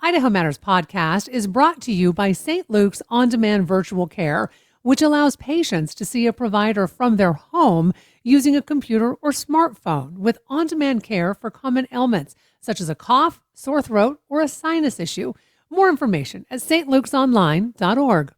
Idaho Matters podcast is brought to you by St. Luke's On-Demand Virtual Care, which allows patients to see a provider from their home using a computer or smartphone with on-demand care for common ailments such as a cough, sore throat, or a sinus issue. More information at stluke'sonline.org.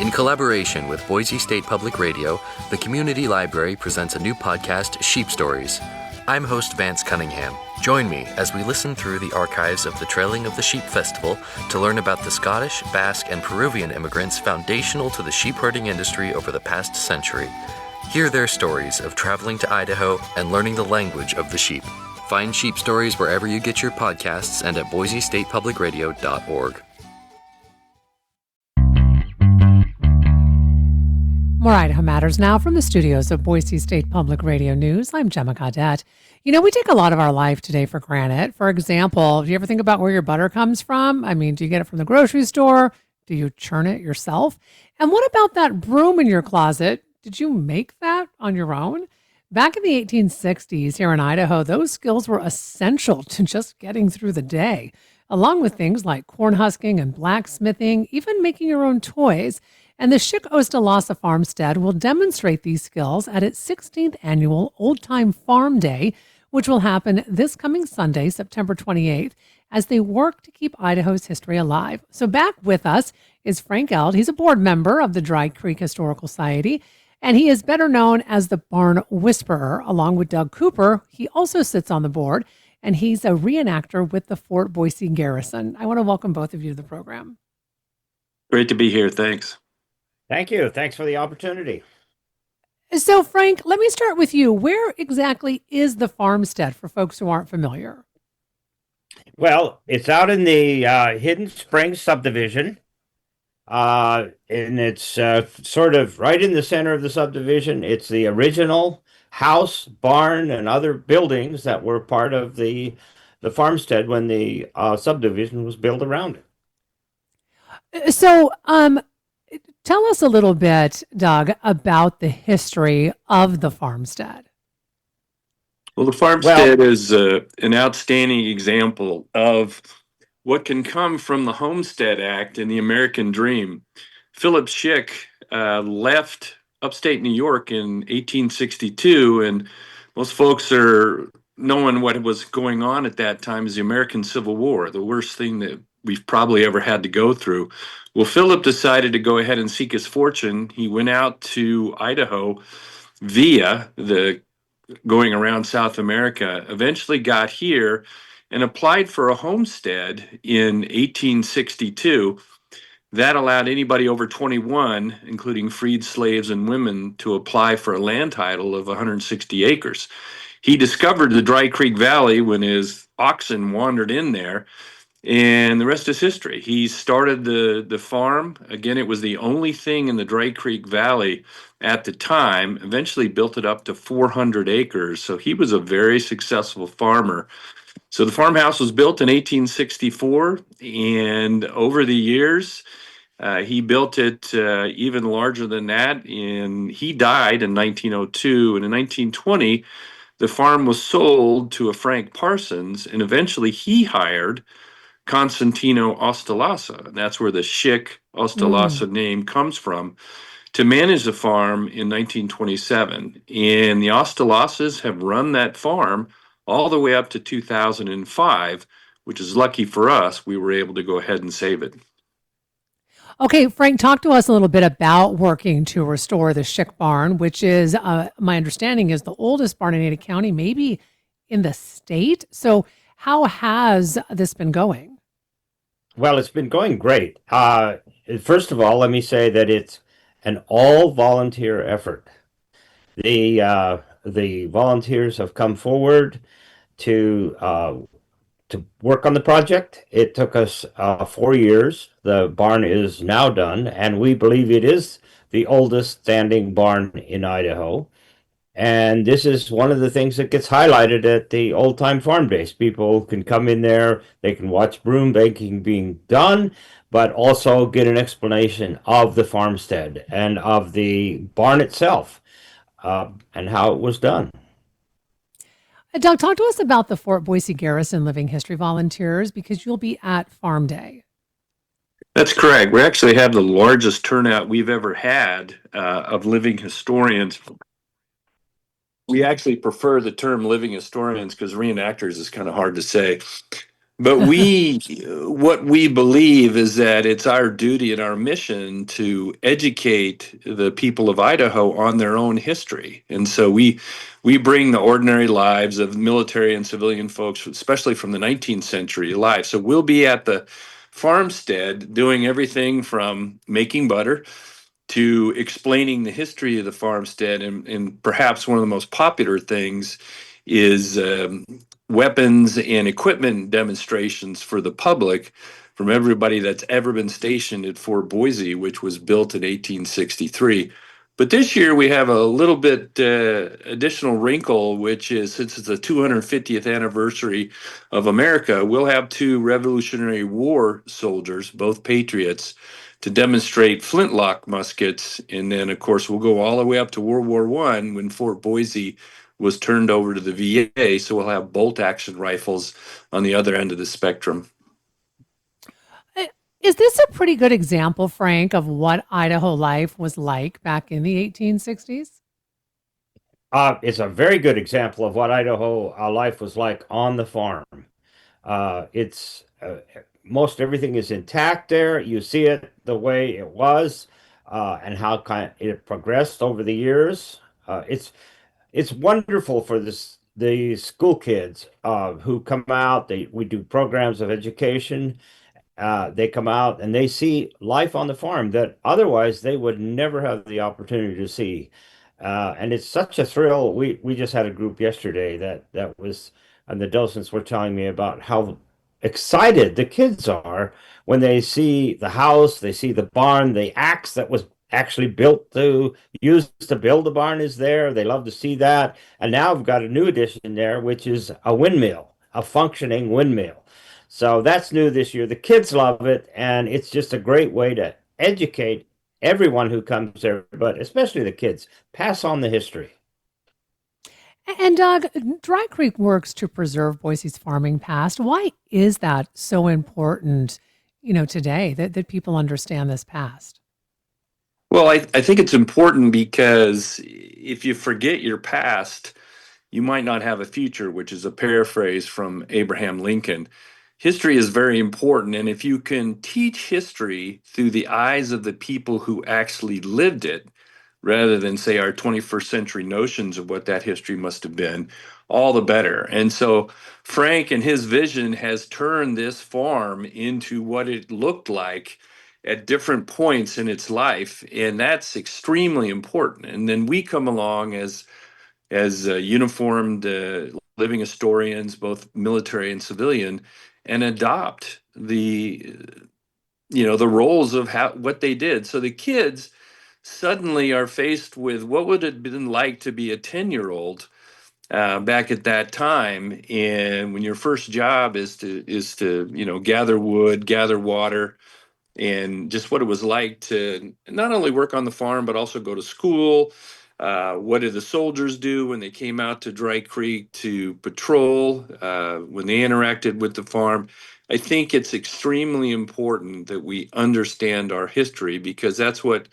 In collaboration with Boise State Public Radio, the Community Library presents a new podcast, Sheep Stories. I'm host Vance Cunningham. Join me as we listen through the archives of the Trailing of the Sheep Festival to learn about the Scottish, Basque, and Peruvian immigrants foundational to the sheep herding industry over the past century. Hear their stories of traveling to Idaho and learning the language of the sheep. Find Sheep Stories wherever you get your podcasts and at boisestatepublicradio.org. More Idaho Matters now from the studios of Boise State Public Radio News. I'm Gemma Caudette. You know, we take a lot of our life today for granted. For example, do you ever think about where your butter comes from? I mean, do you get it from the grocery store? Do you churn it yourself? And what about that broom in your closet? Did you make that on your own? Back in the 1860s here in Idaho, those skills were essential to just getting through the day, along with things like corn husking and blacksmithing, even making your own toys. And the Schick Ostalasa Farmstead will demonstrate these skills at its 16th annual Old Time Farm Day, which will happen this coming Sunday, September 28th, as they work to keep Idaho's history alive. So back with us is Frank Eld. He's a board member of the Dry Creek Historical Society, and he is better known as the Barn Whisperer, along with Doug Cooper. He also sits on the board, and he's a reenactor with the Fort Boise Garrison. I want to welcome both of you to the program. Great to be here. Thanks. Thank you. Thanks for the opportunity. So, Frank, let me start with you. Where exactly is the farmstead for folks who aren't familiar? Well, it's out in the Hidden Springs subdivision, and it's sort of right in the center of the subdivision. It's the original house, barn, and other buildings that were part of the farmstead when the subdivision was built around it. So, tell us a little bit, Doug, about the history of the farmstead. Well, the farmstead is an outstanding example of what can come from the Homestead Act and the American Dream. Philip Schick left upstate New York in 1862, and most folks are knowing what was going on at that time is the American Civil War, the worst thing that we've probably ever had to go through. Well, Philip decided to go ahead and seek his fortune. He went out to Idaho via the going around South America, eventually got here and applied for a homestead in 1862. That allowed anybody over 21, including freed slaves and women, to apply for a land title of 160 acres. He discovered the Dry Creek Valley when his oxen wandered in there, and the rest is history. He started the farm. Again, it was the only thing in the Dry Creek Valley at the time, eventually built it up to 400 acres. So he was a very successful farmer. So the farmhouse was built in 1864, and over the years, he built it even larger than that. And he died in 1902, and in 1920, the farm was sold to a Frank Parsons, and eventually he hired Constantino Ostalasa, and that's where the Schick Ostalasa name comes from, to manage the farm in 1927. And the Ostalasas have run that farm all the way up to 2005, which is lucky for us. We were able to go ahead and save it. Okay, Frank, talk to us a little bit about working to restore the Schick barn, which is, my understanding, is the oldest barn in Ada County, maybe in the state. So how has this been going? Well, it's been going great. First of all, let me say that it's an all-volunteer effort. The volunteers have come forward to work on the project. It took us 4 years. The barn is now done, and we believe it is the oldest standing barn in Idaho. And this is one of the things that gets highlighted at the Old Time Farm Days. People can come in there, they can watch broom baking being done, but also get an explanation of the farmstead and of the barn itself and how it was done. Doug, talk to us about the Fort Boise Garrison Living History Volunteers because you'll be at Farm Day. That's correct. We actually have the largest turnout we've ever had of living historians. We actually prefer the term living historians because reenactors is kind of hard to say. But what we believe is that it's our duty and our mission to educate the people of Idaho on their own history. And so we bring the ordinary lives of military and civilian folks, especially from the 19th century, alive. So we'll be at the farmstead doing everything from making butter to explaining the history of the farmstead. And perhaps one of the most popular things is weapons and equipment demonstrations for the public from everybody that's ever been stationed at Fort Boise, which was built in 1863. But this year we have a little bit additional wrinkle, which is since it's the 250th anniversary of America, we'll have two Revolutionary War soldiers, both patriots, to demonstrate flintlock muskets. And then, of course, we'll go all the way up to World War I when Fort Boise was turned over to the VA. So we'll have bolt action rifles on the other end of the spectrum. Is this a pretty good example, Frank, of what Idaho life was like back in the 1860s? It's a very good example of what Idaho life was like on the farm. It's most everything is intact there. You see it the way it was, and how it progressed over the years. It's wonderful for the school kids who come out. We do programs of education. They come out and they see life on the farm that otherwise they would never have the opportunity to see. And it's such a thrill. We just had a group yesterday that was, and the docents were telling me about how excited the kids are when they see the house, they see the barn, the axe that was actually used to build the barn is there. They love to see that. And now we've got a new addition there, which is a windmill, a functioning windmill. So that's new this year. The kids love it, and it's just a great way to educate everyone who comes there, but especially the kids. Pass on the history. And Doug, Dry Creek works to preserve Boise's farming past. Why is that so important, today that people understand this past? Well, I think it's important because if you forget your past, you might not have a future, which is a paraphrase from Abraham Lincoln. History is very important, and if you can teach history through the eyes of the people who actually lived it, rather than say our 21st century notions of what that history must have been, all the better. And so Frank and his vision has turned this farm into what it looked like at different points in its life, and that's extremely important. And then we come along as uniformed living historians, both military and civilian, and adopt the roles of what they did. So the kids suddenly are faced with what would it have been like to be a 10-year-old back at that time, and when your first job is to gather wood, gather water, and just what it was like to not only work on the farm but also go to school. What did the soldiers do when they came out to Dry Creek to patrol, when they interacted with the farm? I think it's extremely important that we understand our history because that's what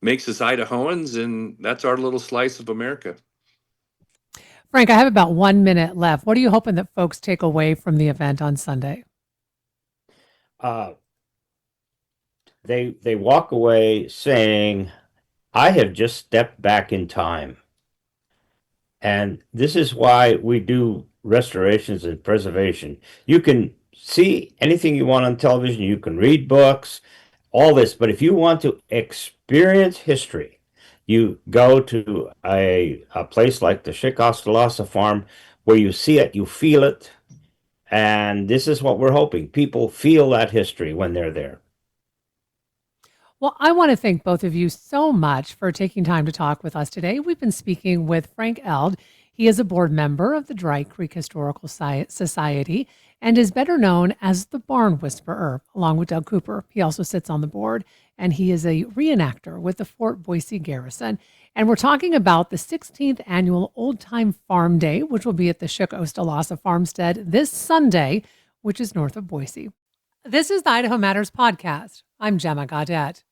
makes us Idahoans, and that's our little slice of America. Frank, I have about 1 minute left. What are you hoping that folks take away from the event on Sunday? They walk away saying, I have just stepped back in time. And this is why we do restorations and preservation. You can see anything you want on television, you can read books, all this, but if you want to experience history, you go to a place like the Shik-Oskalasa Farm where you see it, you feel it, and this is what we're hoping. People feel that history when they're there. Well, I want to thank both of you so much for taking time to talk with us today. We've been speaking with Frank Eld. He is a board member of the Dry Creek Historical Society and is better known as the Barn Whisperer, along with Doug Cooper. He also sits on the board, and he is a reenactor with the Fort Boise Garrison. And we're talking about the 16th annual Old Time Farm Day, which will be at the Shook Ostalasa Farmstead this Sunday, which is north of Boise. This is the Idaho Matters podcast. I'm Gemma Gaudet.